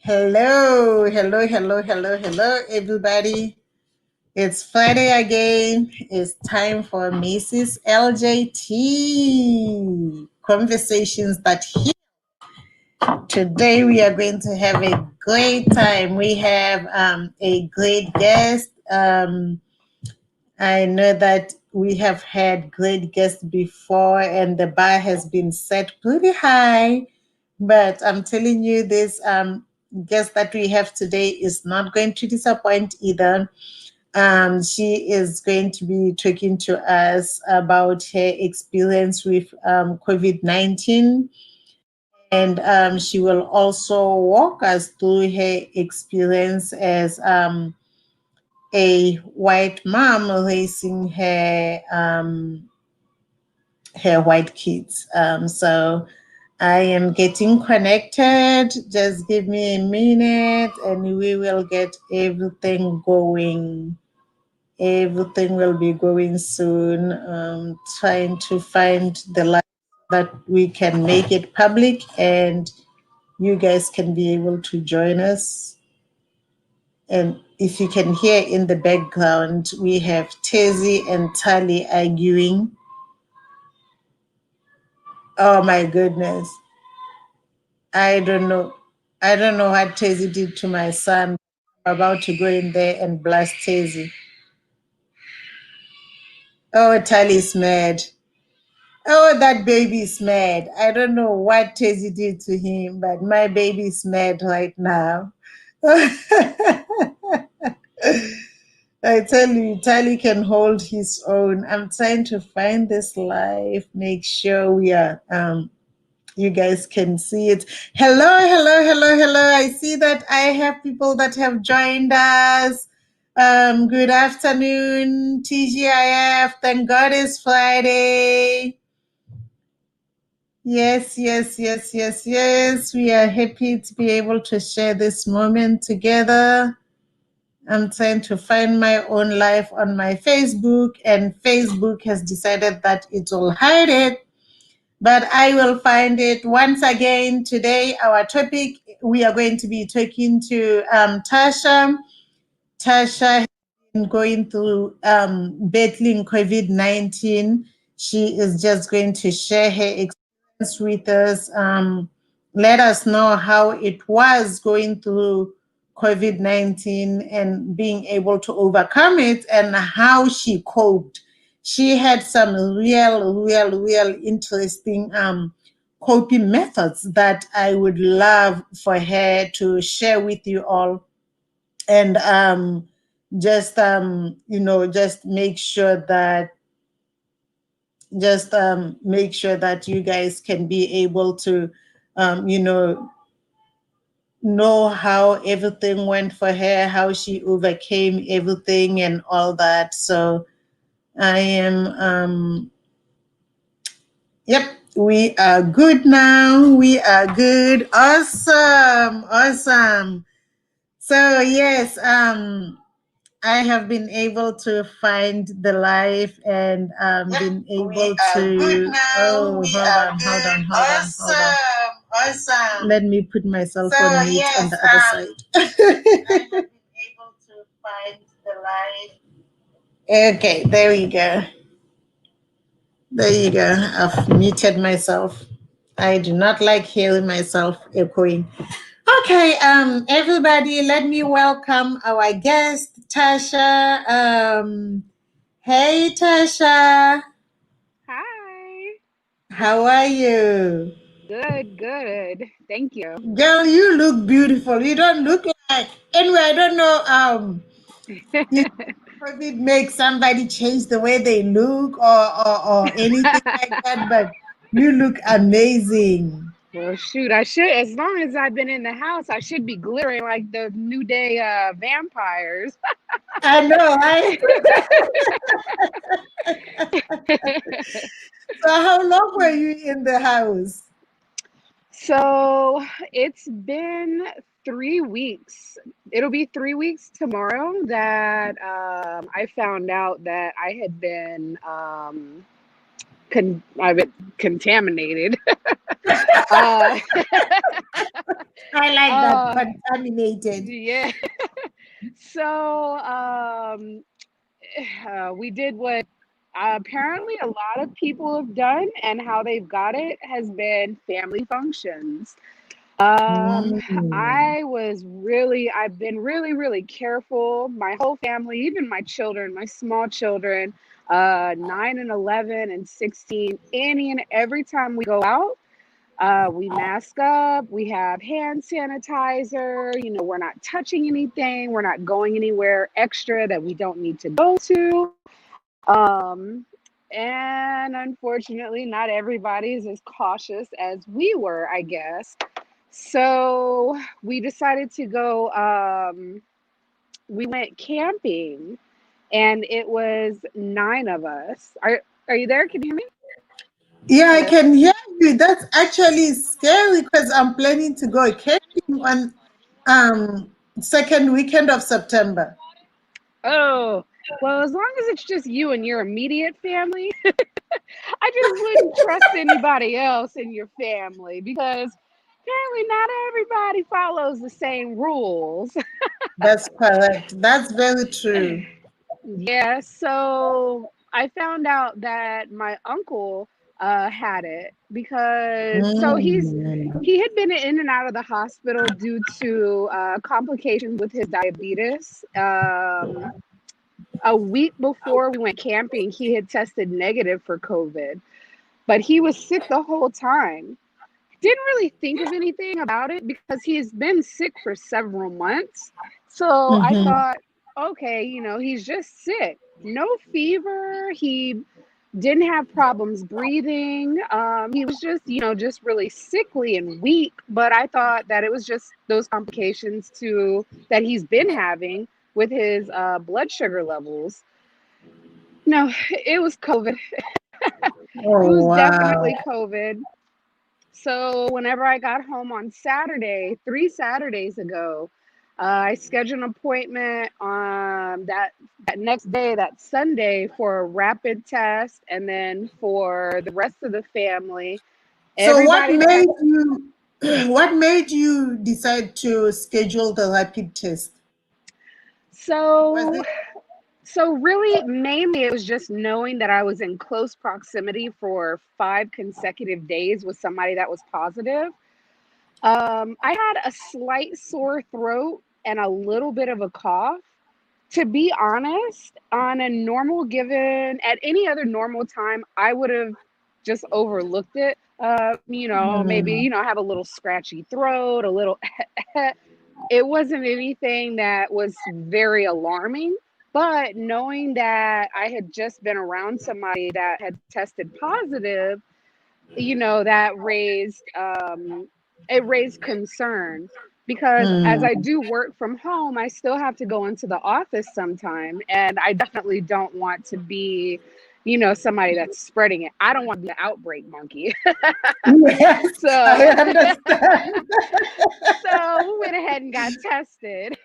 Hello, everybody. It's Friday again. It's time for Mrs. LJT Conversations That Heal. Today, we are going to have a great time. We have a great guest. I know that we have had great guests before, and the bar has been set pretty high. But I'm telling you, this guest that we have today is not going to disappoint either. She is going to be talking to us about her experience with COVID-19. And she will also walk us through her experience as a white mom raising her white kids. So I am getting connected. Just give me a minute and we will get everything going. Everything will be going soon. Trying to find the light that we can make it public and you guys can be able to join us. And if you can hear in the background, we have Tezzy and Tali arguing. Oh my goodness. I don't know. I don't know what Tezzy did to my son. I'm about to go in there and blast Tezzy. Oh, Tali's mad. Oh, that baby's mad. I don't know what Tezzy did to him, but my baby's mad right now. I tell you, Tali can hold his own. I'm trying to find this live, make sure we are you guys can see it. Hello. I see that I have people that have joined us. Good afternoon, TGIF. Thank God it's Friday. Yes. We are happy to be able to share this moment together. I'm trying to find my own life on my Facebook, and Facebook has decided that it will hide it. But I will find it once again. Today, our topic, we are going to be talking to Tasha. Tasha has been going through battling COVID-19. She is just going to share her experience with us. Let us know how it was going through COVID-19 and being able to overcome it and how she coped. She had some real interesting coping methods that I would love for her to share with you all. And just make sure that you guys can be able to know how everything went for her, how she overcame everything and all that. So I am yep, we are good now. We are good. Awesome. So yes, I have been able to find the live and been able to. Oh, hold on. Awesome. Let me put myself on mute on the other side. I have been able to find the live. Okay, there we go. I've muted myself. I do not like hearing myself echoing. Okay, everybody, let me welcome our guest, Tasha. Hey, Tasha. Hi. How are you? Good. Thank you. Girl, you look beautiful. You don't look like. Anyway, I don't know. You COVID make somebody change the way they look or anything like that, but you look amazing. Well, shoot, I should, as long as I've been in the house, I should be glittering like the New Day vampires. I know, right? So how long were you in the house? So it's been 3 weeks. It'll be 3 weeks tomorrow that I found out that I've been contaminated. I like that, Uh, contaminated. yeah. So we did what apparently a lot of people have done, and how they've got it has been family functions. Um, Mm. I've been really, really careful. My whole family, even my children, my small children, 9 and 11 and 16, any and every time we go out, we mask up, we have hand sanitizer, we're not touching anything, we're not going anywhere extra that we don't need to go to. Um, and unfortunately, not everybody is as cautious as we were, I guess. So we decided to go, we went camping, and it was 9 of us. Are you there? Can you hear me? Yeah, I Hello? can hear you. That's actually scary because I'm planning to go camping on second weekend of September. Oh, well, as long as it's just you and your immediate family, I just wouldn't trust anybody else in your family, because apparently not everybody follows the same rules. That's correct. That's very true. Yeah, so I found out that my uncle had it, because Mm. he had been in and out of the hospital due to complications with his diabetes. A week before we went camping, he had tested negative for COVID, but he was sick the whole time. Didn't really think of anything about it because he's been sick for several months. So I Mhm. thought, okay, he's just sick. No fever. He didn't have problems breathing. He was just, just really sickly and weak. But I thought that it was just those complications to that he's been having with his blood sugar levels. No, it was COVID. It Oh was wow. definitely COVID. So whenever I got home on Saturday, 3 Saturdays ago, I scheduled an appointment on that next day, that Sunday, for a rapid test, and then for the rest of the family, So what everybody made test. you what made you decide to schedule the rapid test? Was So it so really, mainly it was just knowing that I was in close proximity for 5 consecutive days with somebody that was positive. I had a slight sore throat and a little bit of a cough. To be honest, on a normal given, at any other normal time, I would have just overlooked it. Maybe, mm, have a little scratchy throat, a little, it wasn't anything that was very alarming. But knowing that I had just been around somebody that had tested positive, that it raised concern, because as I mm, do work from home, I still have to go into the office sometime, and I definitely don't want to be, somebody that's spreading it. I don't want to be an outbreak monkey. yes, I So understand. so we went ahead and got tested.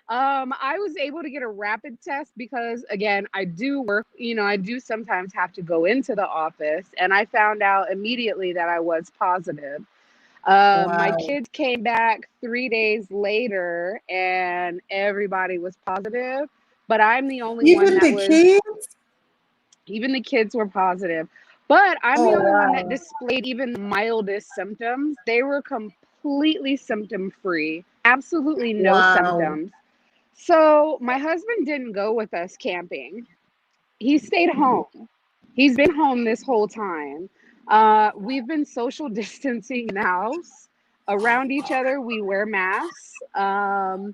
I was able to get a rapid test because, again, I do work, I do sometimes have to go into the office, and I found out immediately that I was positive. My Wow. kids came back 3 days later, and everybody was positive, but I'm the only one Even that the was, kids? even the kids were positive, but I'm the Oh only one that wow. displayed even the mildest symptoms. They were completely symptom free, absolutely no Wow. symptoms. So my husband didn't go with us camping. He stayed home. He's been home this whole time. We've been social distancing in the house around each other. We wear masks. I've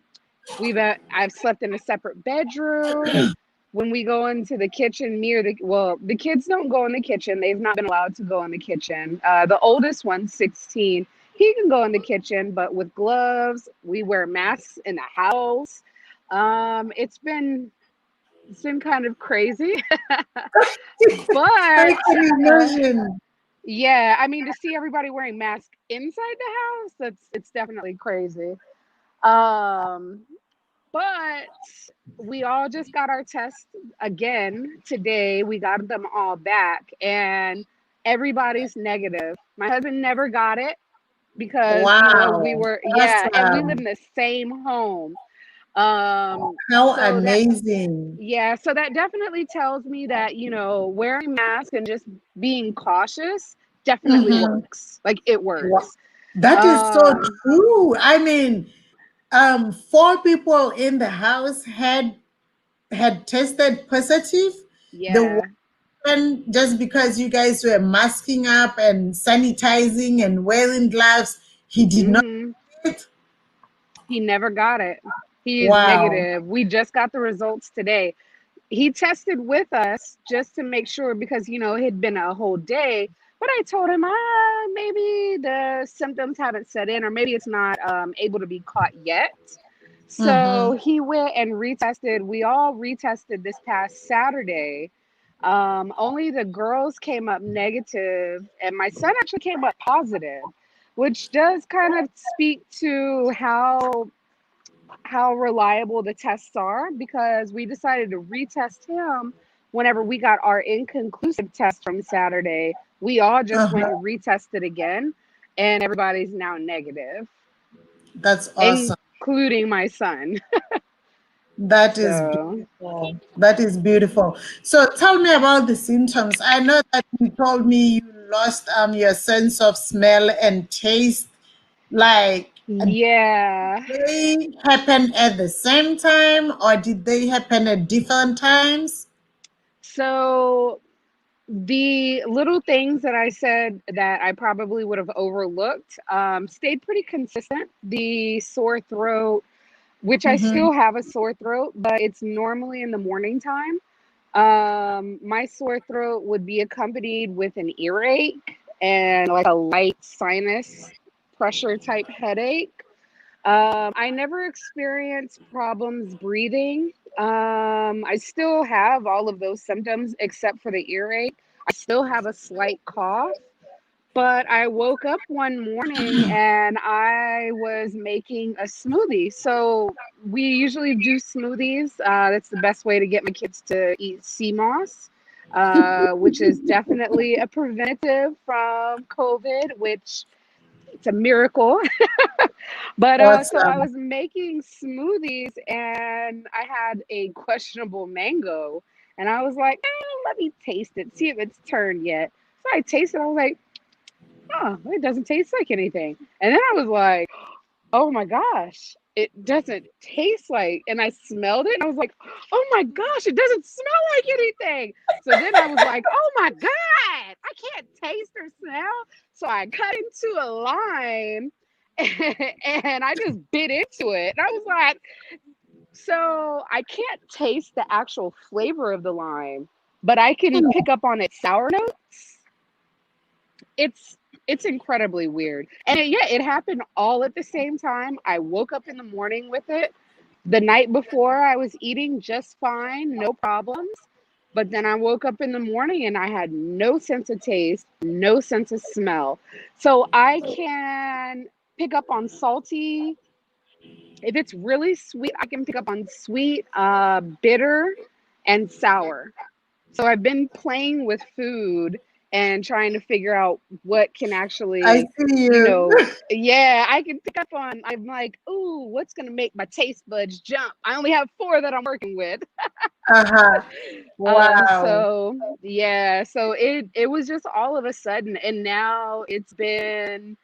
slept in a separate bedroom. When we go into the kitchen, the kids don't go in the kitchen. They've not been allowed to go in the kitchen. The oldest one's 16. He can go in the kitchen, but with gloves. We wear masks in the house. Um, it's been it's been kind of crazy, I but can uh, imagine. yeah, I mean, to see everybody wearing masks inside the house, it's definitely crazy. Um, but we all just got our tests again today. We got them all back, and everybody's negative. My husband never got it. because we Wow. were, yeah, and we live Awesome. in the same home. How So that, amazing. yeah, so that definitely tells me that, wearing masks and just being cautious definitely Mhm. works. Like, it Wa- works. That is so Um, true. I mean, four people in the house had tested positive. The yeah. one, just because you guys were masking up and sanitizing and wearing gloves, he did not Hmm. get it. He never got it. He is Wow. negative. We just got the results today. He tested with us just to make sure because it had been a whole day. But I told him, maybe the symptoms haven't set in, or maybe it's not able to be caught yet. So Mm-hmm. he went and retested. We all retested this past Saturday. Only the girls came up negative, and my son actually came up positive, which does kind of speak to how reliable the tests are, because we decided to retest him whenever we got our inconclusive test from Saturday. We all just went Uh-huh. and retested again, and everybody's now negative, That's awesome. including my son. That is So, beautiful. That is beautiful. So tell me about the symptoms. I know that you told me you lost your sense of smell and taste. Like, yeah. did they happen at the same time or did they happen at different times? So, the little things that I said that I probably would have overlooked stayed pretty consistent. The sore throat, which I Mm-hmm. still have a sore throat, but it's normally in the morning time. My sore throat would be accompanied with an earache and like a light sinus pressure type headache. I never experienced problems breathing. I still have all of those symptoms except for the earache. I still have a slight cough. But I woke up one morning and I was making a smoothie. So we usually do smoothies. That's the best way to get my kids to eat sea moss, which is definitely a preventative from COVID, which it's a miracle. But so I Awesome. was making smoothies and I had a questionable mango. And I was like, let me taste it, see if it's turned yet. So I tasted it. I was like, it doesn't taste like anything. And then I was like, oh my gosh, it doesn't taste like, and I smelled it and I was like, oh my gosh, it doesn't smell like anything. So then I was like, oh my God, I can't taste or smell. So I cut into a lime and I just bit into it. And I was like, so I can't taste the actual flavor of the lime, but I can pick up on its sour notes. It's incredibly weird. And it happened all at the same time. I woke up in the morning with it. The night before I was eating just fine, no problems. But then I woke up in the morning and I had no sense of taste, no sense of smell. So I can pick up on salty. If it's really sweet, I can pick up on sweet, bitter, and sour. So I've been playing with food and trying to figure out what can I actually, see you. yeah, I can pick up on. I'm like, ooh, what's gonna make my taste buds jump? I only have four that I'm working with. Uh-huh. Wow. So yeah, so it was just all of a sudden, and now it's been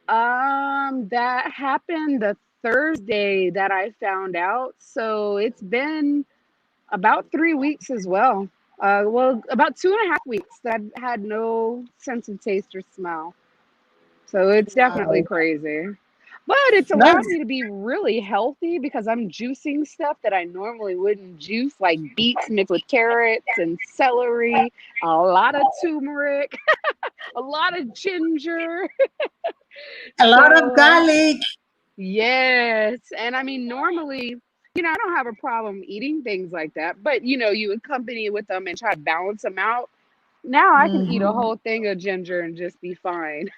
that happened the Thursday that I found out. So it's been about 3 weeks as well. Well, about 2.5 weeks that I've had no sense of taste or smell. So it's definitely Wow. crazy. But it's allowed That's me to be really healthy because I'm juicing stuff that I normally wouldn't juice, like beets mixed with carrots and celery, a lot of turmeric, a lot of ginger. a lot of So, garlic. yes. And I mean, normally, I don't have a problem eating things like that, but you accompany it with them and try to balance them out. Now I can eat a Mhm. whole thing of ginger and just be fine.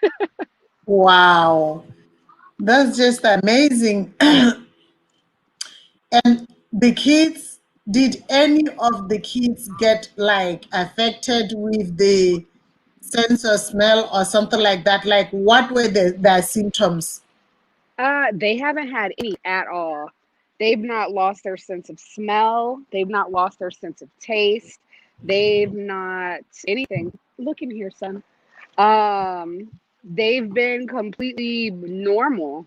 Wow. That's just amazing. And the kids, did any of the kids get like affected with the sense or smell or something like that? Like, what were their symptoms? They haven't had any at all. They've not lost their sense of smell. They've not lost their sense of taste. They've not anything. Look in here, son. They've been completely normal.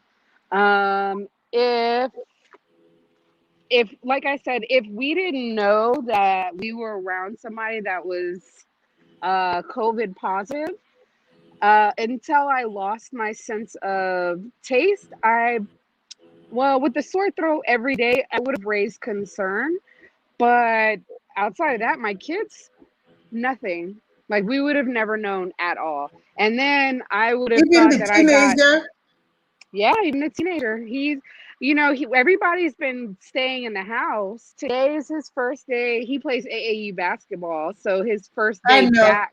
If like I said, if we didn't know that we were around somebody that was COVID positive, until I lost my sense of taste, well, with the sore throat every day, I would have raised concern. But outside of that, my kids, nothing. Like we would have never known at all. And then I would have Even thought the that I got, teenager? yeah, even a teenager. Everybody's been staying in the house. Today is his first day. He plays AAU basketball. So his first I day know. back.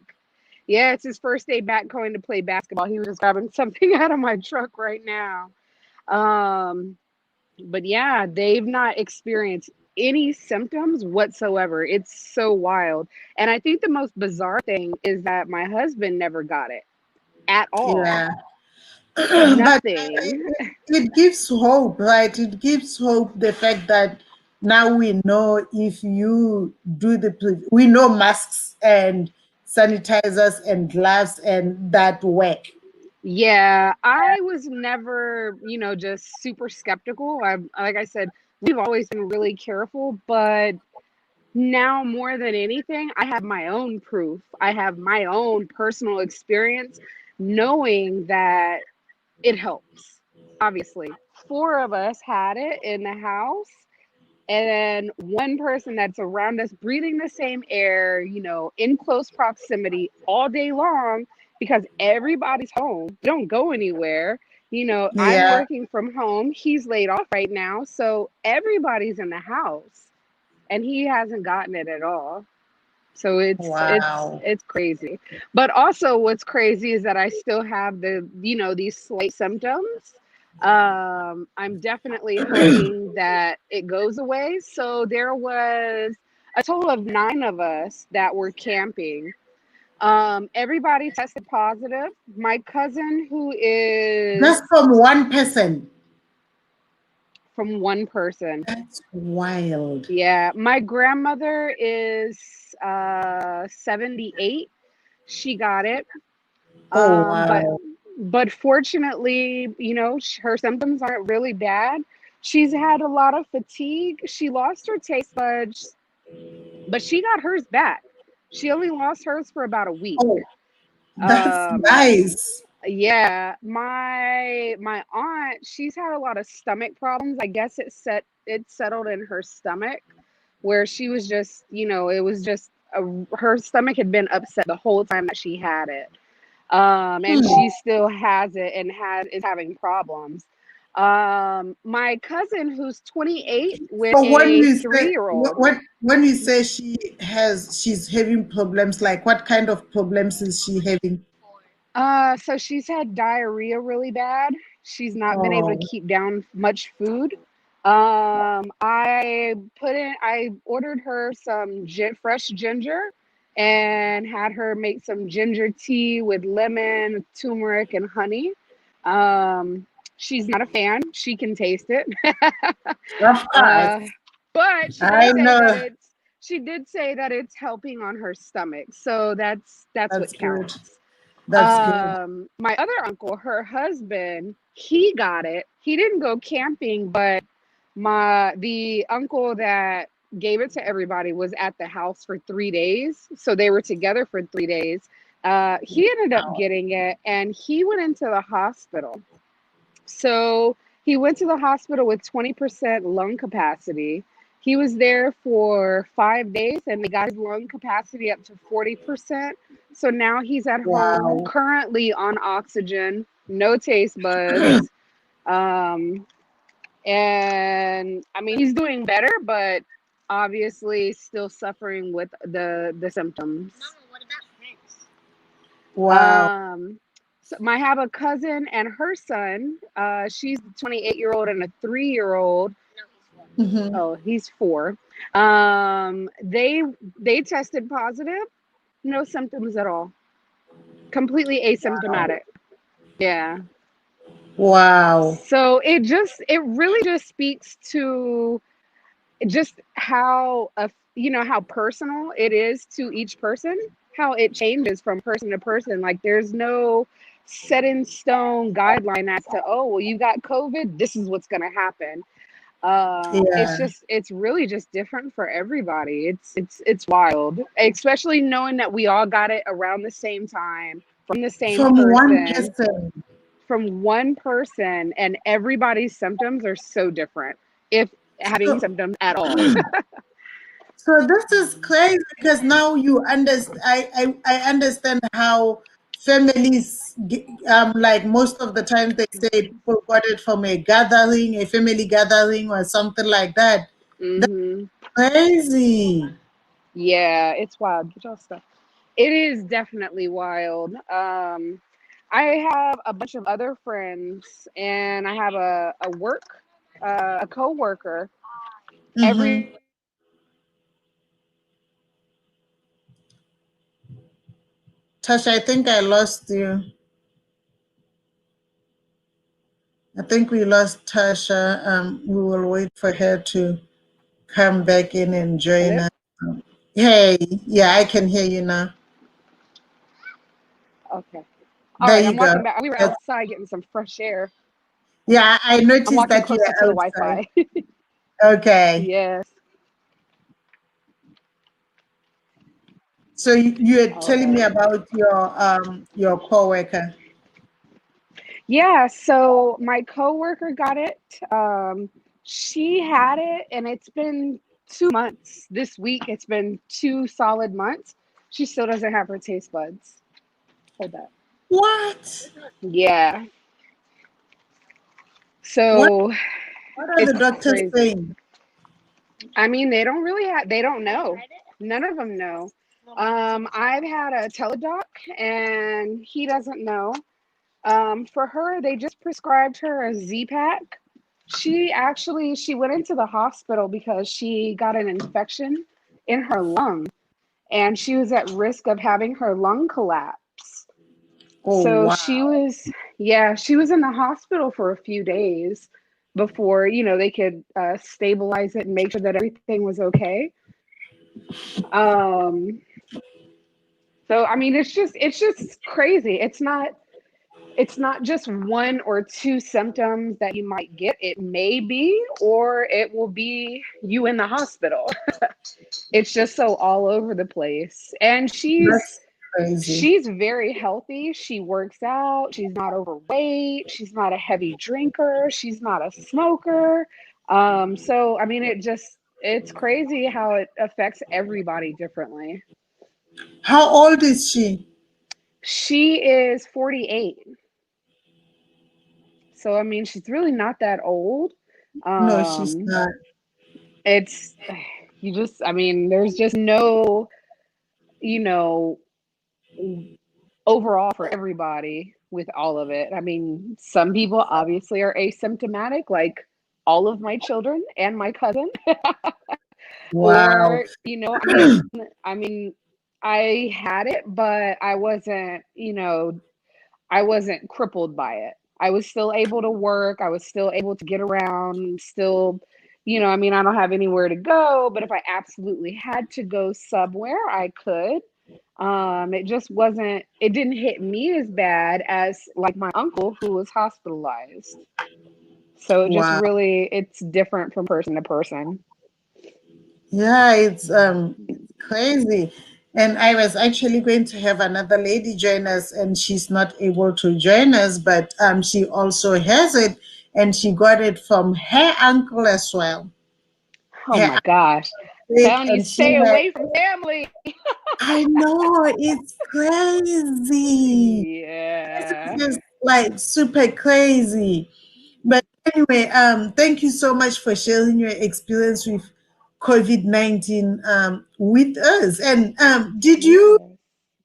Yeah, it's his first day back going to play basketball. He was just grabbing something out of my truck right now. Um, but yeah, they've not experienced any symptoms whatsoever. It's so wild. And I think the most bizarre thing is that my husband never got it at all. Yeah. But Nothing. it gives hope, right? It gives hope the fact that now we know if you do we know masks and sanitizers and gloves and that work. Yeah, I was never, just super skeptical. Like I said, we've always been really careful, but now more than anything, I have my own proof. I have my own personal experience knowing that it helps. Obviously, four of us had it in the house, and then one person that's around us breathing the same air, in close proximity all day long because everybody's home. We don't go anywhere. I'm Yeah. working from home. He's laid off right now. So everybody's in the house and he hasn't gotten it at all. So Wow. it's crazy. But also what's crazy is that I still have these slight symptoms. I'm definitely hoping that it goes away. So there was a total of 9 of us that were camping. Everybody tested positive. My cousin, who Just is from one person. from one person. That's wild. Yeah, my grandmother is 78. She got it. Oh, Um, but wow. but fortunately, her symptoms aren't really bad. She's had a lot of fatigue. She lost her taste buds, but she got hers back. She only lost hers for about a week. Oh, that's Um, nice. yeah, my aunt, she's had a lot of stomach problems. I guess it settled in her stomach where she was just, it was just her stomach had been upset the whole time that she had it. And Hmm. she still has it and is having problems. My cousin, who's 28, with So when a you say 3-year-old. when you say she's having problems, like what kind of problems is she having? So she's had diarrhea really bad. She's not been able to Oh, keep down much food. I ordered her some fresh ginger and had her make some ginger tea with lemon, turmeric, and honey. She's not a fan. She can taste it. of uh, course. but I know. she did say that it's helping on her stomach. So that's what That's good. counts. That's good. My other uncle, her husband, he got it. He didn't go camping, but the uncle that gave it to everybody was at the house for 3 days. So they were together for 3 days. He ended up getting it and he went into the hospital. So he went to the hospital with 20% lung capacity. He was there for 5 days and they got his lung capacity up to 40%. So now he's at home, Wow. currently on oxygen, no taste buds. Um, and I mean, he's doing better, but obviously still suffering with the symptoms. Wow. Um, so I have a cousin and her son. She's the 28-year-old and a 3-year-old. Mhm. Oh, he's 4. They tested positive, no symptoms at all. completely asymptomatic. Yeah. Wow. So it really just speaks to just how how personal it is to each person, how it changes from person to person. Like there's no set in stone guideline as to, oh well, you got COVID, this is what's going to happen. It's Yeah. just, it's really just different for everybody. It's wild, especially knowing that we all got it around the same time from the same From one person, person. from one person, and everybody's symptoms are so different, if having So, symptoms at all. so this is crazy because now you understand. I understand how families, like most of the time they say people got it from a gathering, a family gathering, or something like that. That's Hmm. crazy. Yeah, it's wild. Get y'all stuff. It is definitely wild. I have a bunch of other friends, and I have a coworker. Mm-hmm. Every Tasha, I think I lost you. I think we lost Tasha. We will wait for her to come back in and join hello. us. Hey, yeah, I can hear you now. Okay. All There right. you I'm go. walking back. We were That's- outside getting some fresh air. yeah, I I'm noticed walking that you closer to are the outside. Wi-Fi. Okay. Yes. So you are All telling me right. about your coworker. Yeah, so my coworker got it. She had it, and it's been 2 months. This week, it's been 2 solid months. She still doesn't have her taste buds. Hold that. What? Yeah. What So what are the it's doctors crazy. saying? I mean, they don't really have, they don't know. None of them know. I've had a teledoc, and he doesn't know. For her, they just prescribed her a Z-Pack. She went into the hospital because she got an infection in her lung, and she was at risk of having her lung collapse. Oh So wow. she was in the hospital for a few days before, they could stabilize it and make sure that everything was okay. Um, so I mean, it's just crazy. It's not just one or two symptoms that you might get. It may be, or it will be you in the hospital. It's just so all over the place. And That's crazy. she's very healthy. She works out. She's not overweight. She's not a heavy drinker. She's not a smoker. So I mean, it's crazy how it affects everybody differently. How old is she? She is 48. So I mean, she's really not that old. No, she's Um, not. it's I mean, there's just no, you know, overall for everybody with all of it. I mean, some people obviously are asymptomatic, like all of my children and my cousin, Wow. or I mean, I had it, but I wasn't crippled by it. I was still able to work. I was still able to get around. Still, I mean, I don't have anywhere to go, but if I absolutely had to go somewhere, I could. It just wasn't, it didn't hit me as bad as like my uncle who was hospitalized. So Wow. it's different from person to person. Yeah, it's crazy. And I was actually going to have another lady join us, and she's not able to join us, but she also has it, and she got it from her uncle as well. Oh Her my gosh. uncle did, Telling you, and she stay had, away from family. I know it's crazy. This is Yeah. just like super crazy. But anyway, thank you so much for sharing your experience with COVID-19 with us. And did you Yes.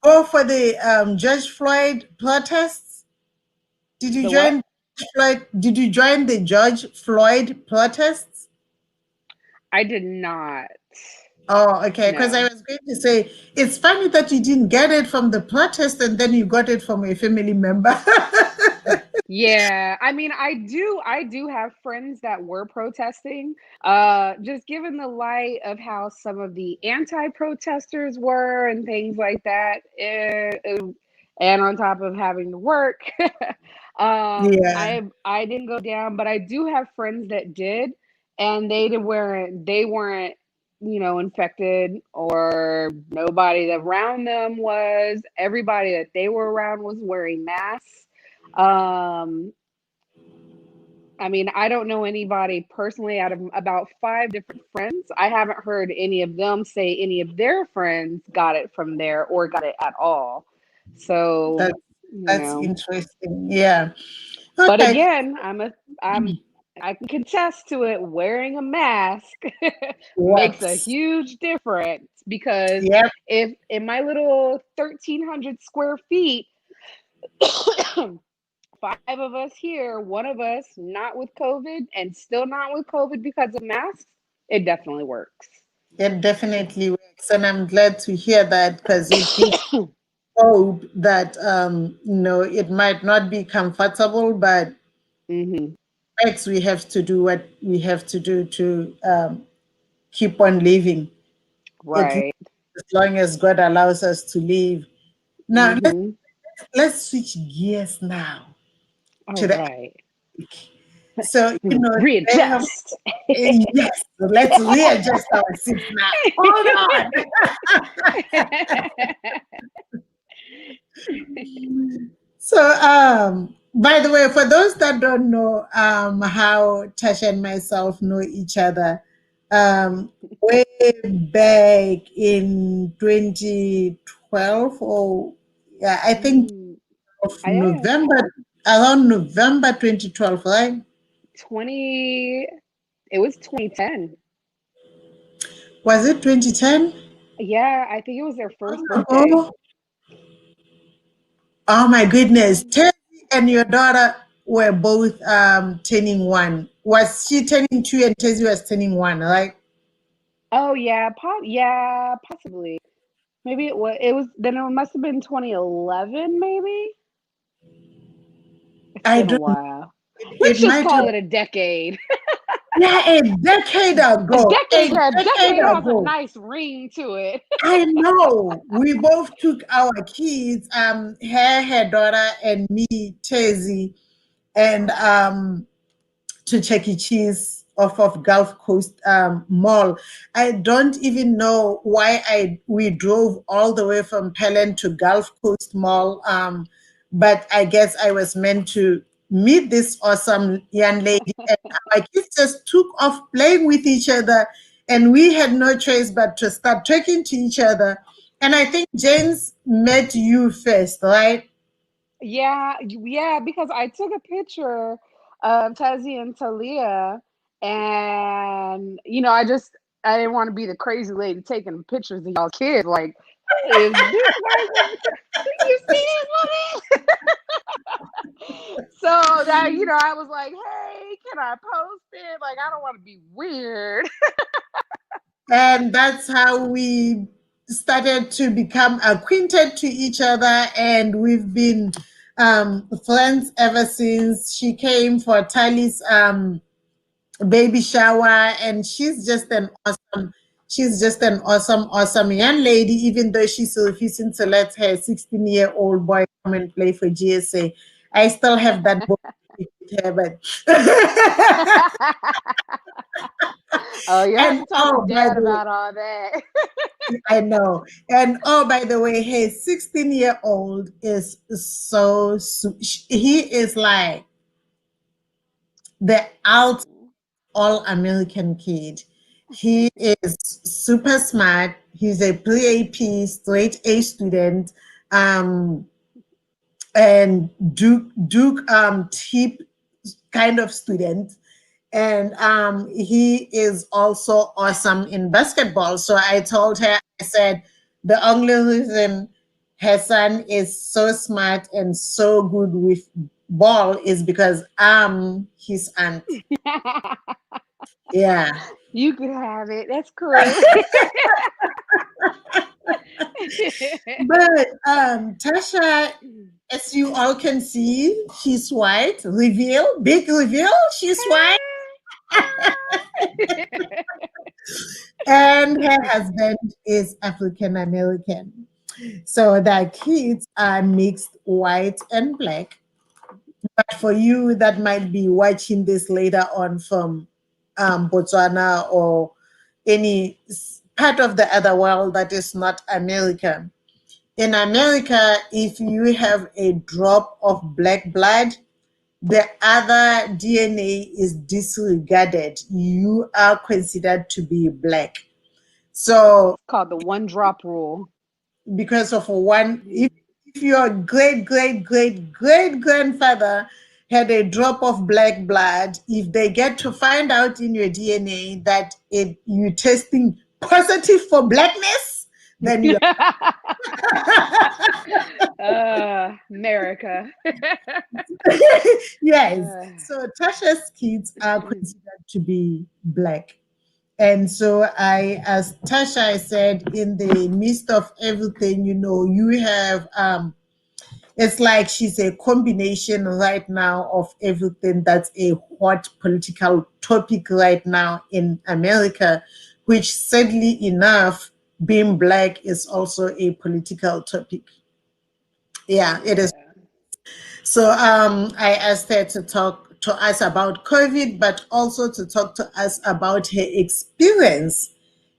go for the Judge Floyd protests? Did you The what? join Floyd? Did you join the George Floyd protests? I did not. Oh, okay. Because I No. was going to say, it's funny that you didn't get it from the protest and then you got it from a family member. Yeah, I mean, I do have friends that were protesting. Just given the light of how some of the anti-protesters were and things like that, and on top of having to work, Yeah, I didn't go down, but I do have friends that did, and they weren't infected, or nobody around them was. Everybody that they were around was wearing masks. um, I mean, I don't know anybody personally out of about five different friends. I haven't heard any of them say any of their friends got it from there or got it at all. So, that's you that's know, interesting. Yeah. but Okay. again, I can contest to it. Wearing a mask makes a Works. huge difference, because Yep. if in my little 1,300 square feet, five of us here, one of us not with COVID and still not with COVID because of masks, it definitely works. It definitely works, and I'm glad to hear that because it gives hope that it might not be comfortable, but Hmm. works. We have to do what we have to do to keep on living. At least Right. as long as God allows us to live. Now Hmm. let's switch gears now All to the right. Atlantic. So they have Readjust. yes. So let's readjust our seats now. Hold on. So, by the way, for those that don't know how Tasha and myself know each other, way back in 2012, or yeah, I think Mm, of yeah, around November 2012, right? 20, it was 2010. Was it 2010? Yeah, I think it was their first birthday. Oh, oh my goodness. Yeah. Teddy and your daughter were both turning one. Was she turning two and Tezzy was turning one, right? Oh yeah, yeah, possibly. Maybe then it must have been 2011, maybe. It's I been a don't know. while. It Let's just might have, call it a decade. yeah, a decade A ago. A decade, a decade decade has a ago. nice ring to it. I know. We both took our kids, her daughter and me, Tezzy, and to Chuck E. Cheese off of Gulf Coast Mall. I don't even know why we drove all the way from Pelham to Gulf Coast Mall, but I guess I was meant to meet this awesome young lady, and my kids just took off playing with each other, and we had no choice but to start talking to each other. And I think James met you first, right? Yeah, yeah, because I took a picture of Tezzy and Talia, and I didn't want to be the crazy lady taking pictures of y'all kids. Like, hey, is this my woman? You see this woman? So that I was like, hey, can I post it? Like, I don't want to be weird. And that's how we started to become acquainted to each other, and we've been friends ever since. She came for Tali's baby shower, and she's just an awesome young lady, even though she's refusing to let her 16-year-old boy come and play for GSA. I still have that boy with her, but Oh, you have and to talk to oh, by dad the way, about all that. I know. And oh, by the way, his 16-year-old is he is like the out all American kid. He is super smart. He's a pre-AP straight A student, um, and Duke tip kind of student. And he is also awesome in basketball. So I told her, I said, the only reason her son is so smart and so good with ball is because I'm his aunt. Yeah. You could have it. That's cool. But Tasha, as you all can see, she's white. Reveal, big reveal, she's white. And her husband is African American. So their kids are mixed white and black. But for you that might be watching this later on from Botswana or any part of the other world that is not America, in America, if you have a drop of black blood, the other DNA is disregarded. You are considered to be black. So, It's called the one drop rule. because of one, if your great grandfather had a drop of black blood, if they get to find out in your DNA that you testing positive for blackness, then you America. yes. Uh, So Tasha's kids are considered to be black. And so as Tasha I said, in the midst of everything, you have it's like she's a combination right now of everything that's a hot political topic right now in America, which sadly enough, being black is also a political topic. Yeah, it is. yeah. So I asked her to talk to us about COVID, but also to talk to us about her experience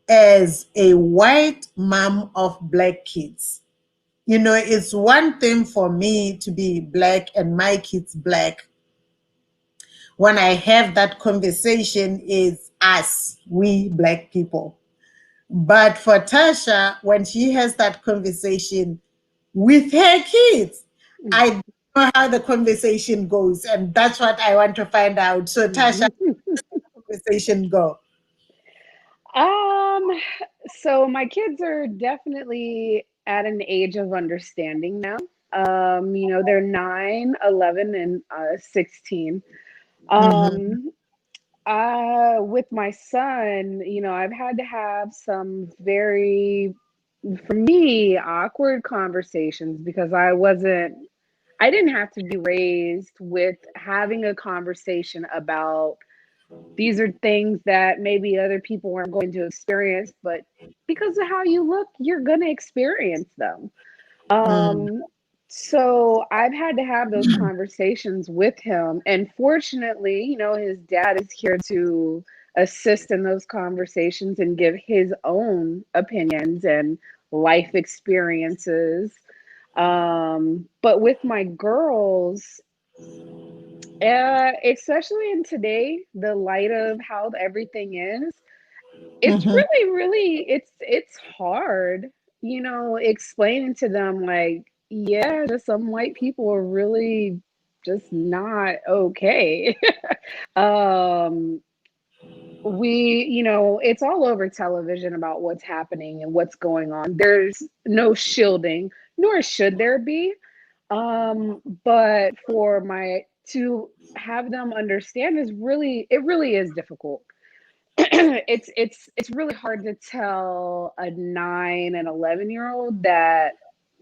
as a white mom of black kids. It's one thing for me to be black and my kids black. When I have that conversation, is us, we black people. But for Tasha, when she has that conversation with her kids, I don't know how the conversation goes, and that's what I want to find out. So, Tasha, conversation go. Um, so my kids are definitely at an age of understanding now. They're 9, 11, and 16. Mm-hmm, Um, with my son, I've had to have some very, for me, awkward conversations because I didn't have to be raised with having a conversation about these are things that maybe other people weren't going to experience, but because of how you look, you're going to experience them. mm-hmm, Um, so I've had to have those conversations with him. And fortunately, his dad is here to assist in those conversations and give his own opinions and life experiences. But with my girls, especially in today, the light of how everything is, it's mm-hmm, really, really, it's hard, explaining to them like, yeah, just some white people are really just not okay. um, it's all over television about what's happening and what's going on. There's no shielding, nor should there be. But for my to have them understand it really is difficult. It's really hard to tell a 9 and 11-year-old that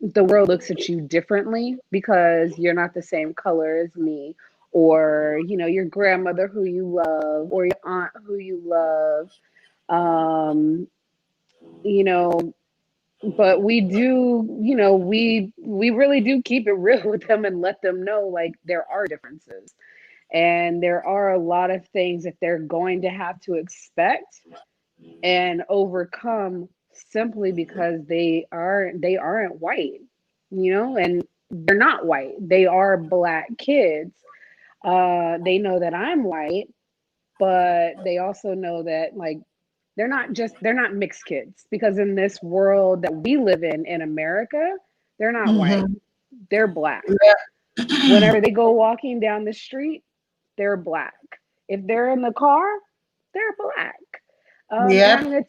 the world looks at you differently because you're not the same color as me, or your grandmother who you love, or your aunt who you love. um you know but we do, we really do keep it real with them and let them know like there are differences, and there are a lot of things that they're going to have to expect and overcome simply because they aren't white, and they're not white. They are black kids. They know that I'm white, but they also know that like they're not mixed kids, because in this world that we live in America, they're not white. mm-hmm. They're black. Yeah. Whenever they go walking down the street, they're black. If they're in the car, they're black. And I Yep. mean,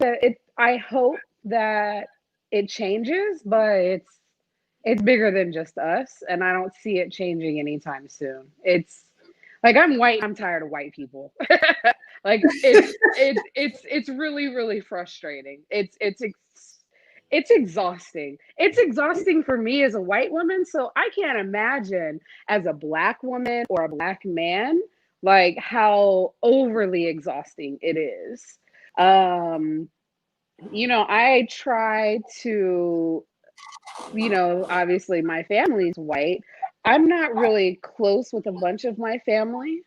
I hope that it changes, but it's bigger than just us, and I don't see it changing anytime soon. It's like I'm white. I'm tired of white people. Like it's really really frustrating. It's exhausting. It's exhausting for me as a white woman, so I can't imagine as a black woman or a black man like how overly exhausting it is. Um, I try to, obviously my family's white. I'm not really close with a bunch of my family.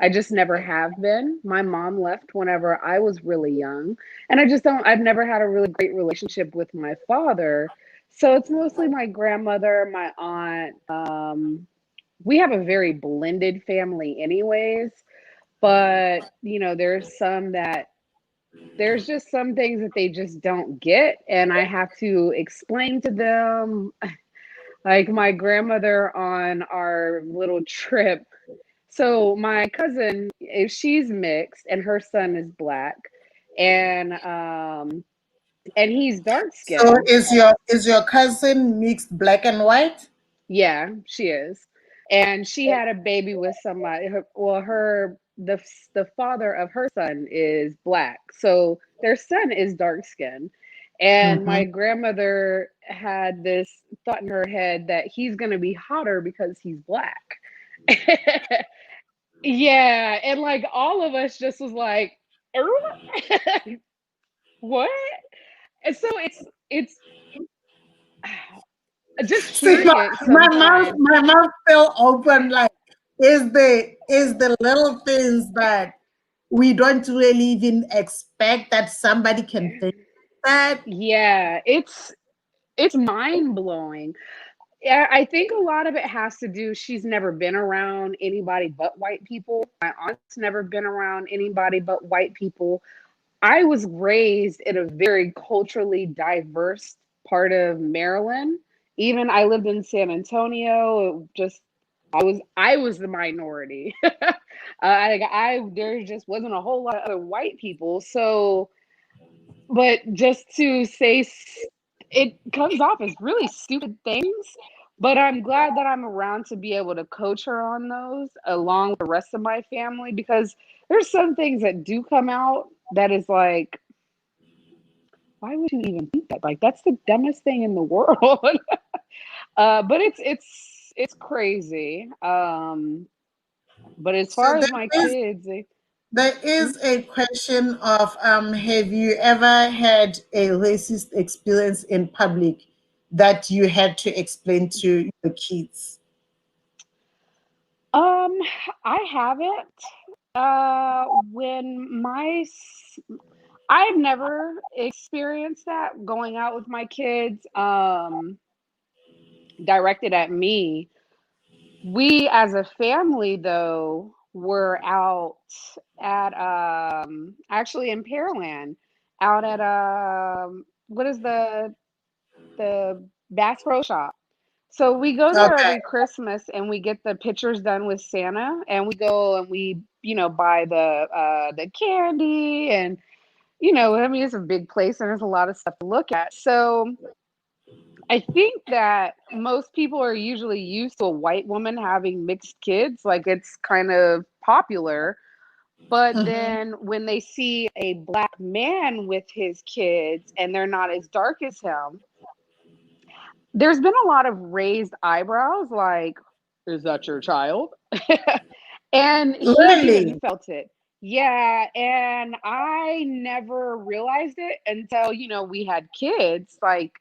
I just never have been. My mom left whenever I was really young, and I've never had a really great relationship with my father. So it's mostly my grandmother, my aunt. We have a very blended family, anyways, but there's just some things that they just don't get, and I have to explain to them. Like my grandmother on our little trip, so my cousin, if she's mixed and her son is black, and he's dark So skinned. is your cousin mixed black and white? Yeah, she is. And she had a baby with somebody. The father of her son is black. So their son is dark skinned. And Mm-hmm. my grandmother had this thought in her head that he's going to be hotter because he's black. Yeah, and like all of us just was like, "Er?" What? And so it's just See, hearing it my mouth, sometimes. my mouth fell open. Like, is the little things that we don't really even expect that somebody can think that. Yeah, it's mind blowing. Yeah, I think a lot of it has to do, she's never been around anybody but white people. My aunt's never been around anybody but white people. I was raised in a very culturally diverse part of Maryland. Even I lived in San Antonio. I was the minority. There just wasn't a whole lot of other white people. So, but just to say, it comes off as really stupid things. But I'm glad that I'm around to be able to coach her on those along with the rest of my family, because there's some things that do come out that is like, why would you even think that? Like, that's the dumbest thing in the world. But it's crazy. But as So far as there my is kids, there is a question of have you ever had a racist experience in public that you had to explain to the kids? um, I haven't. When I've never experienced that going out with my kids, directed at me. We as a family though were out at actually in Pearland, out at what is the Bass Pro Shop. So we go there Okay. every Christmas and we get the pictures done with Santa, and we go and we buy the candy, and I mean it's a big place and there's a lot of stuff to look at. So I think that most people are usually used to a white woman having mixed kids, like it's kind of popular. But Mhm. then when they see a black man with his kids and they're not as dark as him, there's been a lot of raised eyebrows, like, is that your child? And he even Really? felt it. Yeah, and I never realized it until, we had kids. Like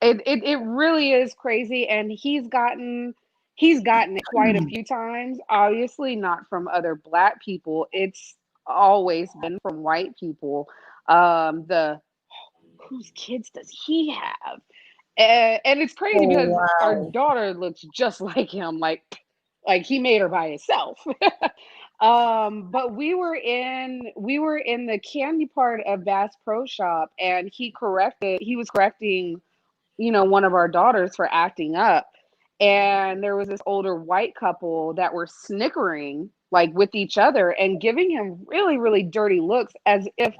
it really is crazy, and he's gotten it quite a few times. Obviously not from other black people. It's always been from white people. The Whose kids does he have? And it's crazy Oh, because our wow. daughter looks just like him, like he made her by himself. But we were in the candy part of Bass Pro Shop, and he was correcting, one of our daughters for acting up. And there was this older white couple that were snickering like with each other and giving him really, really dirty looks, as if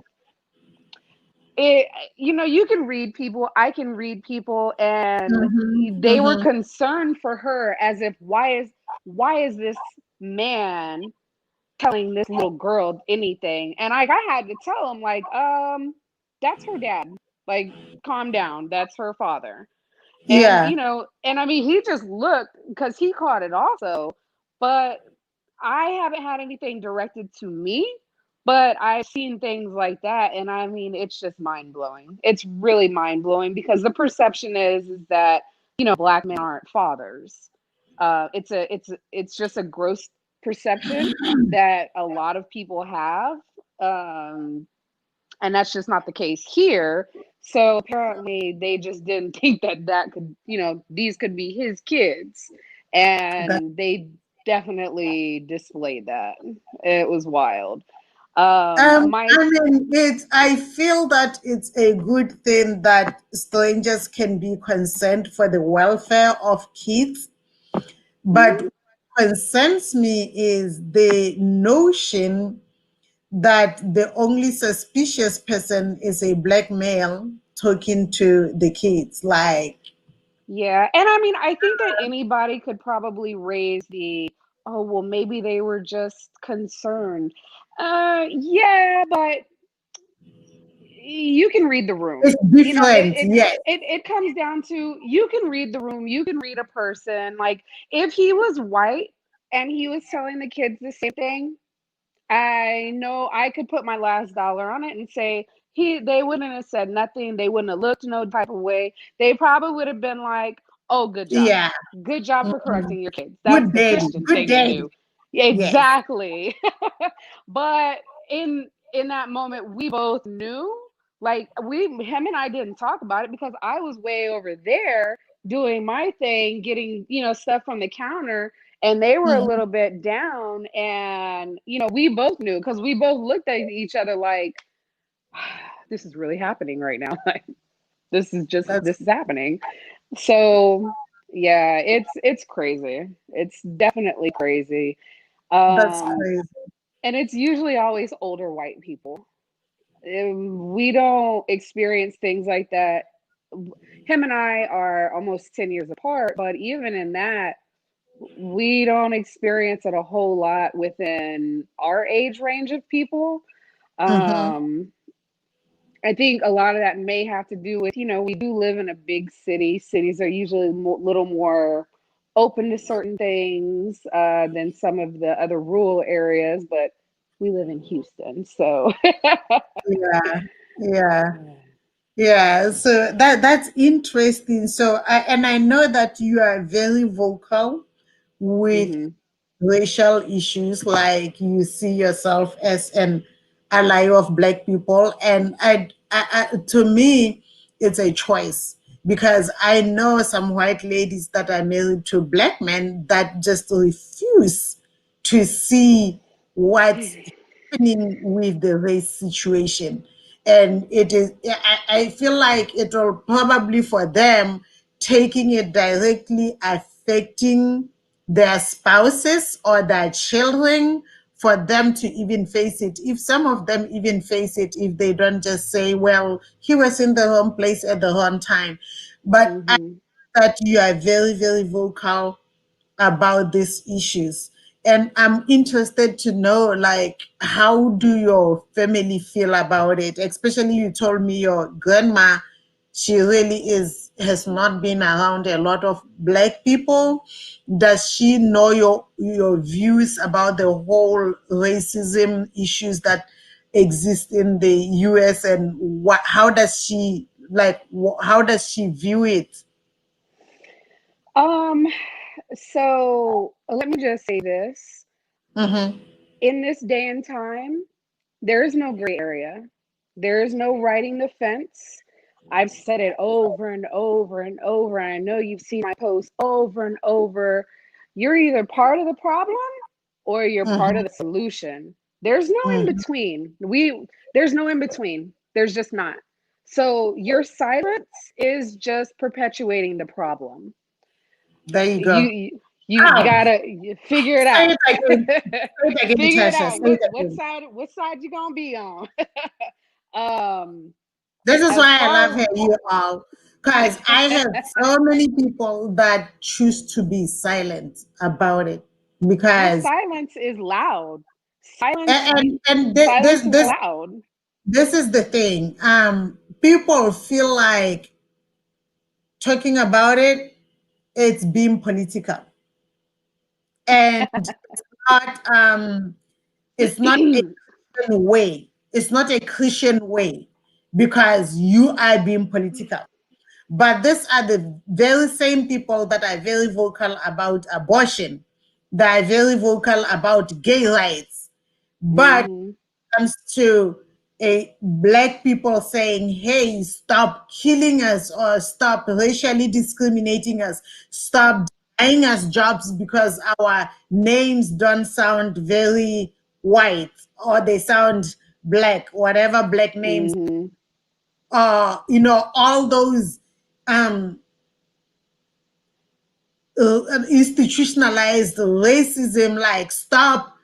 it you can read people, I can read people, and Mhm, they were mhm. concerned for her, as if, why is this man telling this little girl anything. And like I had to tell him, like, that's her dad. Like, calm down. That's her father. And Yeah, and I mean, he just looked because he caught it also. But I haven't had anything directed to me, but I've seen things like that, and I mean, it's just mind blowing. It's really mind blowing because the perception is that black men aren't fathers. It's just a gross perception that a lot of people have, um, and that's just not the case here. So apparently, they just didn't think that these could be his kids, that, and they definitely displayed that. It was wild. My I mean, I feel that it's a good thing that strangers can be concerned for the welfare of kids. But Mhm. what concerns me is the notion that the only suspicious person is a black male talking to the kids. Like, Yeah, and I mean, I think that anybody could probably raise the, oh, well, maybe they were just concerned. Yeah, but you can read the it's room. different, yes. It comes down to you can read the room, you can read a person. Like if he was white and he was telling the kids the same thing, I know I could put my last dollar on it and say they wouldn't have said nothing. They wouldn't have looked no type of way. They probably would have been like, "Oh, good job. Yeah. Good job for Mhm. correcting your kids." That's Good the daddy. Christian Good thing to daddy. do. Yes. Exactly. But in that moment we both knew, like we him and I didn't talk about it because I was way over there doing my thing, getting, stuff from the counter, and they were a Mhm. little bit down, and we both knew because we both looked at each other like this is really happening right now. Like That's this is happening. So yeah, it's crazy. It's definitely crazy. that's um crazy. and it's usually always older white people. We don't experience things like that. Him and I are almost 10 years apart, but even in that, we don't experience it a whole lot within our age range of people. Hmm. Um, I think a lot of that may have to do with, we do live in a big city. Cities are usually a little more open to certain things than some of the other rural areas, but we live in Houston. So, Yeah. Yeah. Yeah. So that's interesting. So I know that you are very vocal with hmm racial issues, like you see yourself as an ally of black people, and to me it's a choice, because I know some white ladies that are married to black men that just refuse to see what's happening with the race situation. And it is, I feel like it will probably for them, taking it directly affecting their spouses or their children, for them to even face it. If some of them even face it, if they don't just say, well, he was in the wrong place at the wrong time. But I hmm that you are very, very vocal about these issues. And I'm interested to know, like, how do your family feel about it? Especially, you told me your grandma, she really has not been around a lot of black people. Does she know your views about the whole racism issues that exist in the US, and how does she, like, how does she view it? Um, so let me just say this. Mm-hmm. In this day and time, there is no gray area. There is no riding the fence. I've said it over and over and over. And I know you've seen my posts over and over. You're either part of the problem or you're part Mm-hmm. of the solution. There's no in Mm-hmm. between. There's no in between. There's just not. So your silence is just perpetuating the problem. There you You go. you you Oh, gotta figure it say out. it again. Say it again, Figure it Tasha. out. Say it What again. side you gonna be on? um, This is as why I love far hearing you all, because I have so many people that choose to be silent about it, well, because silence is loud. Silence, And silence is loud. this is the thing. People feel like talking about it, it's being political, and not it's not a Christian way. It's not a Christian way because you are being political. But these are the very same people that are very vocal about abortion, that are very vocal about gay rights. But Hmm. comes to a black people saying, hey, stop killing us or stop racially discriminating us, stop denying us jobs because our names don't sound very white or they sound black, whatever black names, Hmm. all those um, institutionalized racism, like stop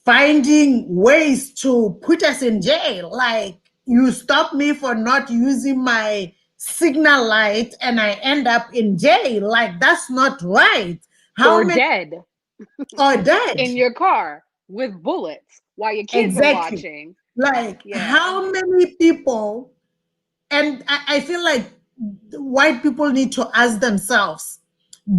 finding ways to put us in jail. Like, you stop me for not using my signal light and I end up in jail. Like, that's not right. How Or many dead are dead? in your car with bullets while your kids are Exactly. watching. Like, Yeah. how many people, and I feel like white people need to ask themselves,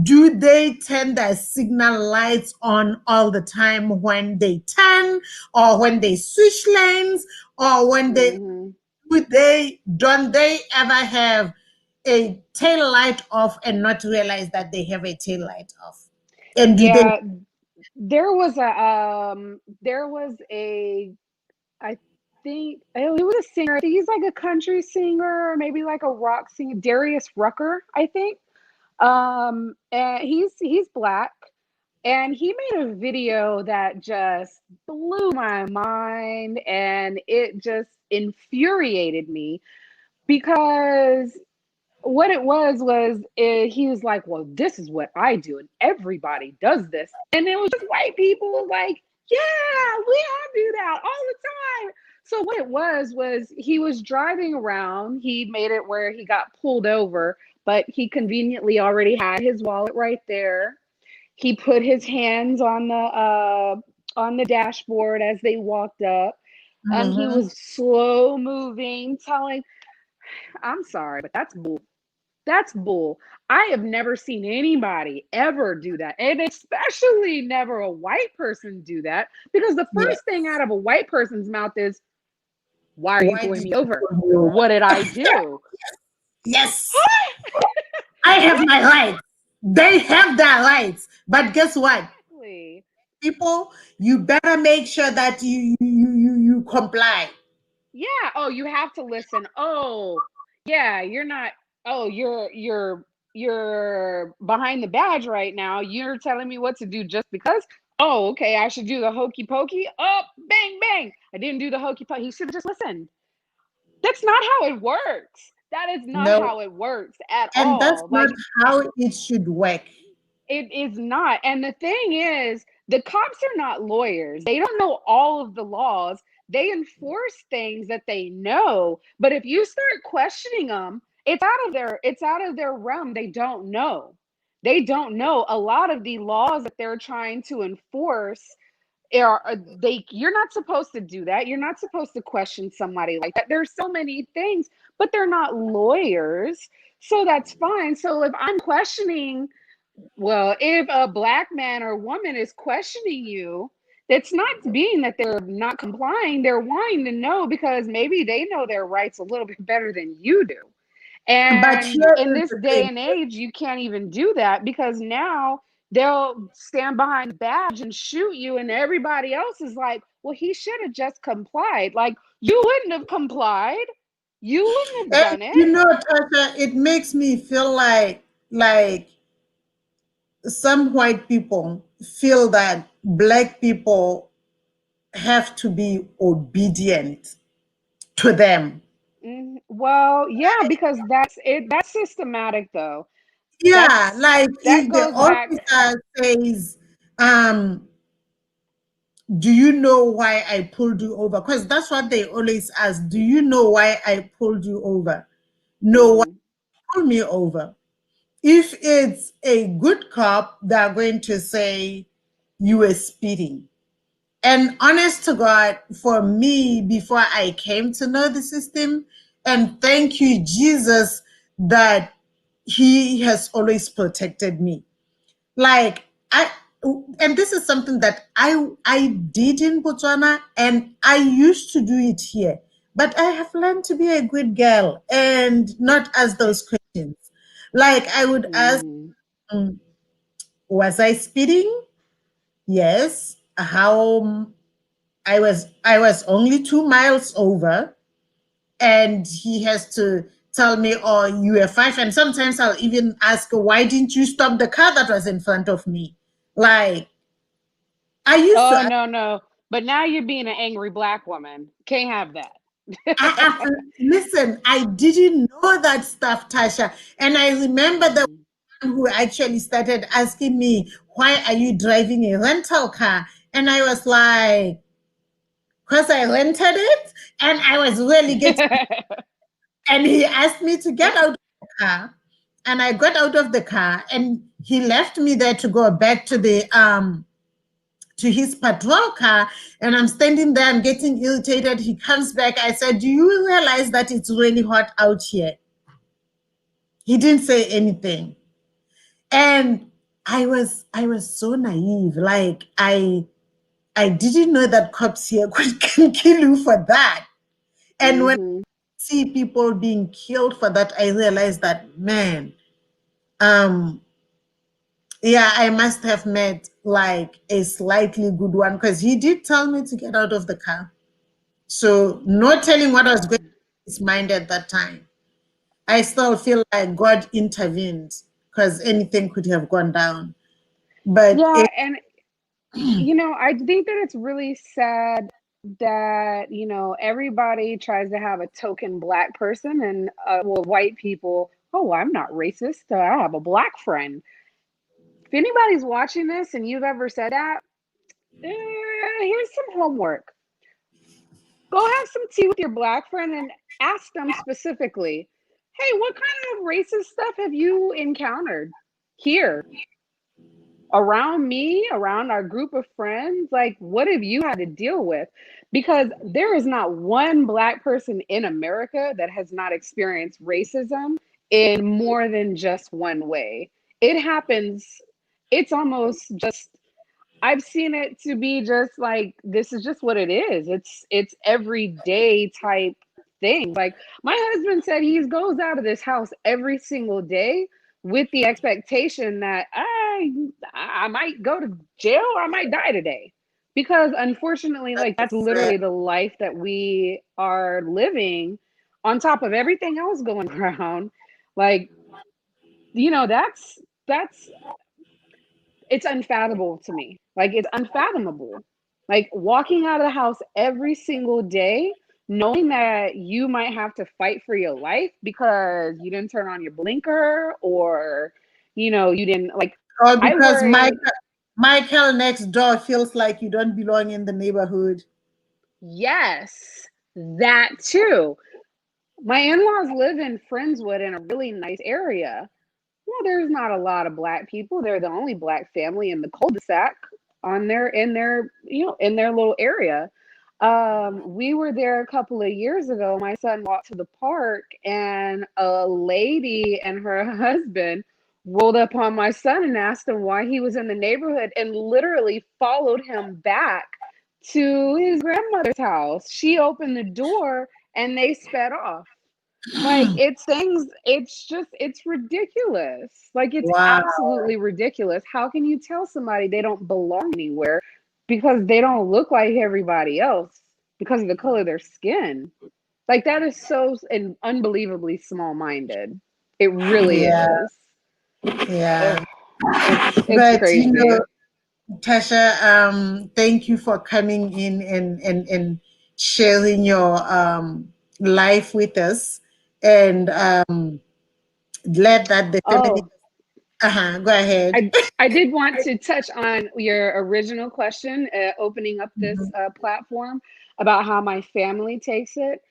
do they turn their signal lights on all the time when they turn or when they switch lanes or when they Hmm. don't they ever have a tail light off and not realize that they have a tail light off? And do they Yeah. There was a I think oh, he was a singer. I think he's like a country singer or maybe like a rock singer. Darius Rucker, I think. And he's black, and he made a video that just blew my mind, and it just infuriated me because what it was he was like, well, this is what I do and everybody does this, and it was just white people like, yeah, we all do that all the time. So what it was he was driving around, he made it where he got pulled over, but he conveniently already had his wallet right there. He put his hands on the dashboard as they walked up, and he Mhm. was slow moving, telling, I'm sorry, but that's bull. That's bull. I have never seen anybody ever do that. And especially never a white person do that. Because the Yeah. first thing out of a white person's mouth is, why are you Why pulling did me over? you know? What did I do? Yes, I have my rights. They have their rights. But guess what? Exactly. People, you better make sure that you comply. Yeah. Oh, you have to listen. Oh, yeah, you're not, oh, you're behind the badge right now. You're telling me what to do just because. Oh, okay, I should do the hokey pokey. Oh, bang bang. I didn't do the hokey pokey. He should have just listened. That's not how it works. That is not No, how it works at and that's all. not Like, how it should work. it is not. And the thing is, the cops are not lawyers. They don't know all of the laws. They enforce things that they know. But if you start questioning them, it's out of their realm. They don't know. They don't know a lot of the laws that they're trying to enforce are they you're not supposed to do that. You're not supposed to question somebody like that. There's so many things, but they're not lawyers. So that's fine. So if I'm questioning, well, if a black man or woman is questioning you, it's not being that they're not complying. They're wanting to know because maybe they know their rights a little bit better than you do. But And here in is this the day thing. and age, you can't even do that because now they'll stand behind the badge and shoot you, and everybody else is like, well, he should have just complied. Like, you wouldn't have complied. You wouldn't have done You it. know, Tasha, it makes me feel like some white people feel that black people have to be obedient to them. Well, yeah, because that's it. That's systematic, though. Yeah, That's like that if the goes back. officer says, um, do you know why I pulled you over? Because that's what they always ask. Do you know why I pulled you over? No, why Mhm. pull me over? If it's a good cop, they're going to say you were speeding. And honest to God, for me, before I came to know the system, and thank you, Jesus, that He has always protected me. Like I, and this is something that I did in Botswana, and I used to do it here. But I have learned to be a good girl and not ask those questions. Like I would ask, Mm-hmm. um, was I speeding? Yes. How I was only 2 miles over, and he has to tell me, "Oh, you were five." And sometimes I'll even ask, "Why didn't you stop the car that was in front of me?" Like I used to. Oh no, no. But now you're being an angry black woman. Can't have I that. listen. I didn't know that stuff, Tasha, and I remember the Mm. one who actually started asking me, "Why are you driving a rental car?" And I was like, "Because I rented it, and I was really getting." And he asked me to get out of the car, and I got out of the car, and he left me there to go back to the to his patrol car. And I'm standing there, I'm getting irritated. He comes back. I said, "Do you realize that it's really hot out here?" He didn't say anything. And I was so naive. Like I didn't know that cops here could can kill you for that. And when Mm-hmm. see people being killed for that, I realized that, man, um, yeah, I must have met like a slightly good one, because he did tell me to get out of the car. So not telling what I was going to his mind at that time. I still feel like God intervened, because anything could have gone down. But Yeah, and I think that it's really sad that, everybody tries to have a token black person and, well, white people, oh, I'm not racist. I have a black friend. If anybody's watching this and you've ever said that, here's some homework. Go have some tea with your black friend and ask them specifically, hey, what kind of racist stuff have you encountered here? Around me, around our group of friends, like what have you had to deal with? Because there is not one black person in America that has not experienced racism in more than just one way. It happens, it's almost just I've seen it to be just like this is just what it is. It's everyday type things. Like my husband said he goes out of this house every single day with the expectation that I might go to jail or I might die today. Because unfortunately, like that's literally the life that we are living on top of everything else going around. Like, that's it's unfathomable to me. Like it's unfathomable. Like walking out of the house every single day, knowing that you might have to fight for your life because you didn't turn on your blinker or you didn't like or I because worry. Michael next door feels like you don't belong in the neighborhood. Yes, that too. My in-laws live in Friendswood in a really nice area. Well, there's not a lot of black people. They're the only black family in the cul-de-sac in their little area. We were there a couple of years ago. My son walked to the park and a lady and her husband rolled up on my son and asked him why he was in the neighborhood and literally followed him back to his grandmother's house. She opened the door and they sped off. Like it's things, it's ridiculous. Like it's Wow. absolutely ridiculous. How can you tell somebody they don't belong anywhere because they don't look like everybody else because of the color of their skin? Like that is so unbelievably small-minded. It really Yeah, is. yeah. Ugh, it's But crazy. Tasha, thank you for coming in and sharing your life with us. And glad that the family. Oh, Go ahead. I did want to touch on your original question, opening up this Mhm. platform about how my family takes it.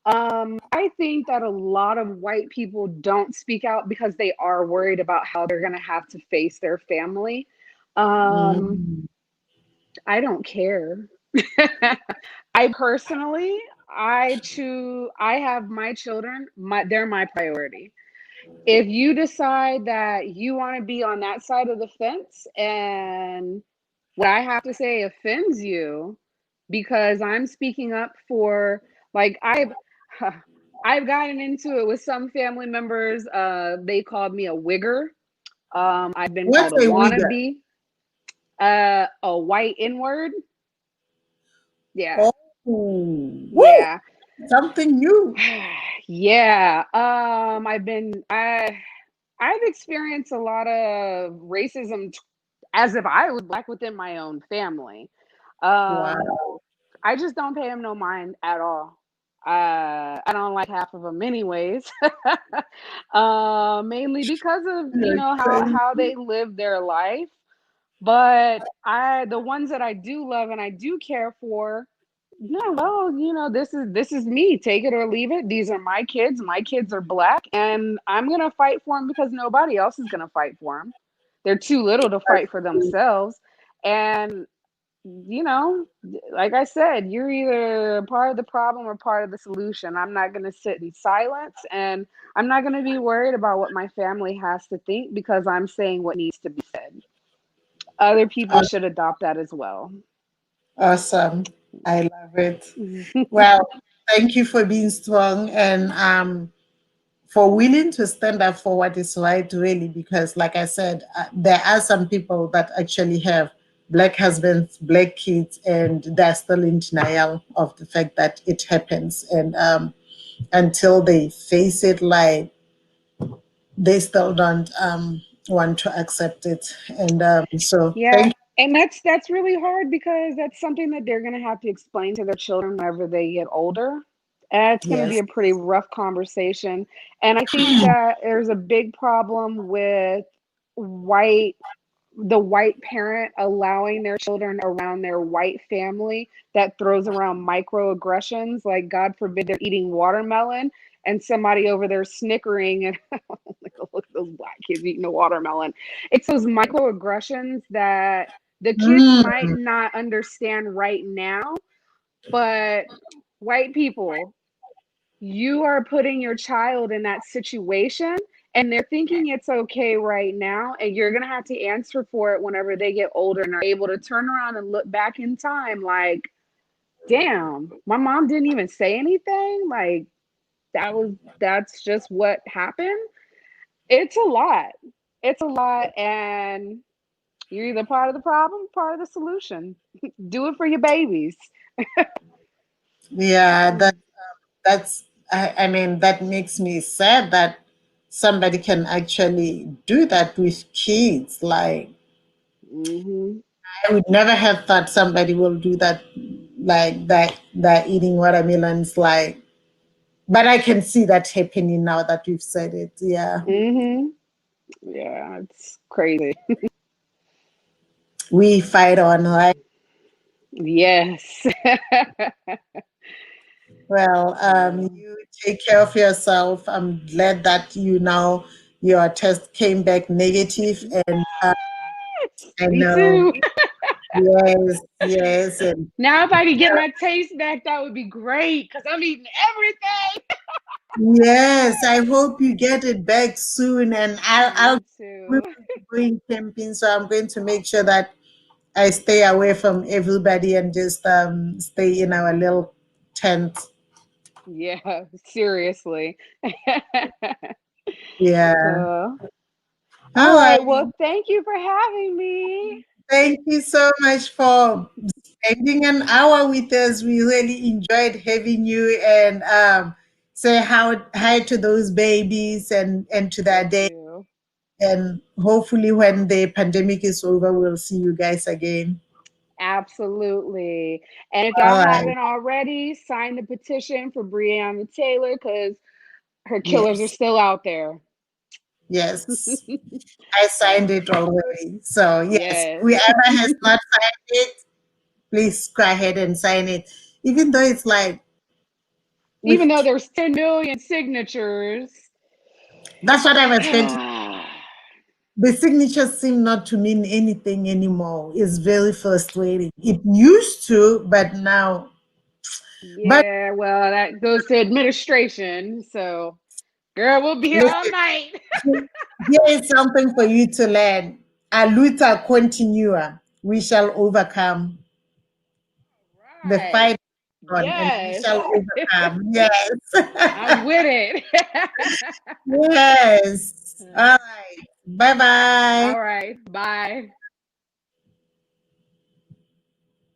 I think that a lot of white people don't speak out because they are worried about how they're going to have to face their family. Um, Mm. I don't care. I personally, I have my children, they're my priority. If you decide that you want to be on that side of the fence and what I have to say offends you because I'm speaking up for, like, I've gotten into it with some family members. They called me a wigger. I've been What's called a a wigger? wannabe, a white N word. Yeah, Oh, woo! yeah. Something new. Yeah. I've experienced a lot of racism as if I was black within my own family. Um, Wow. I just don't pay them no mind at all. I don't like half of them anyways. Mainly because of, how they live their life. But the ones that I do love and I do care for, no, well, this is me. Take it or leave it. These are my kids. My kids are black, and I'm gonna fight for them because nobody else is gonna fight for them. They're too little to fight for themselves, and like I said, you're either part of the problem or part of the solution. I'm not gonna sit in silence, and I'm not gonna be worried about what my family has to think because I'm saying what needs to be said. Other people should adopt that as well. Awesome. I love it. Well, thank you for being strong and for willing to stand up for what is right, really, because, like I said, there are some people that actually have black husbands, black kids, and they're still in denial of the fact that it happens. And until they face it, like, they still don't want to accept it. And so, Yeah, thank and that's really hard because that's something that they're going to have to explain to their children whenever they get older. And it's you. going to be Yes. a pretty rough conversation. And I think that there's a big problem with white the white parent allowing their children around their white family that throws around microaggressions, like God forbid they're eating watermelon and somebody over there snickering and like, look at those black kids eating a watermelon. It's those microaggressions that the kids Mm, might not understand right now, but white people, you are putting your child in that situation and they're thinking it's okay right now, and you're going to have to answer for it whenever they get older and are able to turn around and look back in time like, damn, my mom didn't even say anything. Like, that's just what happened. It's a lot. It's a lot, and you're either part of the problem, part of the solution. Do it for your babies. yeah, that's I mean, that makes me sad that somebody can actually do that with kids. Like, Hmm. I would never have thought somebody will do that, like that eating watermelons, like, but I can see that happening now that we've said it. Yeah. Hmm. Yeah, it's crazy. We fight on, right? Yes. Well, Yeah. you take care of yourself. I'm glad that your test came back negative, and I Me know. too. Yes, yes, and Now, if I could get my taste back, that would be great because I'm eating everything. yes. I hope you get it back soon. And I'll Me we too. will be going camping, so I'm going to make sure that I stay away from everybody and just stay in our little tent. Yeah, seriously. Yeah. Uh, all All right. right. Well, thank you for having me. Thank you so much for spending an hour with us. We really enjoyed having you, and say hi to those babies and to their Will day. do. And hopefully, when the pandemic is over, we'll see you guys again. Absolutely. And if y'all All right. haven't already, sign the petition for Breonna Taylor because her killers are Yes. still out there. Yes. I signed it already. So, yes, Yes. whoever has not signed it, please go ahead and sign it. Even though it's like, Even with though there's 10 million signatures. that's what I was going to the signatures seem not to mean anything anymore. It's very frustrating. It used to, but now, but Yeah, well, that goes to administration. So, girl, we'll be here all listen, night. here is something for you to learn. A luta continua. We shall overcome. The Right. fight is on, and we Yes. shall overcome. Yes. I'm with it. Yes. All right. Bye All bye. right. Bye.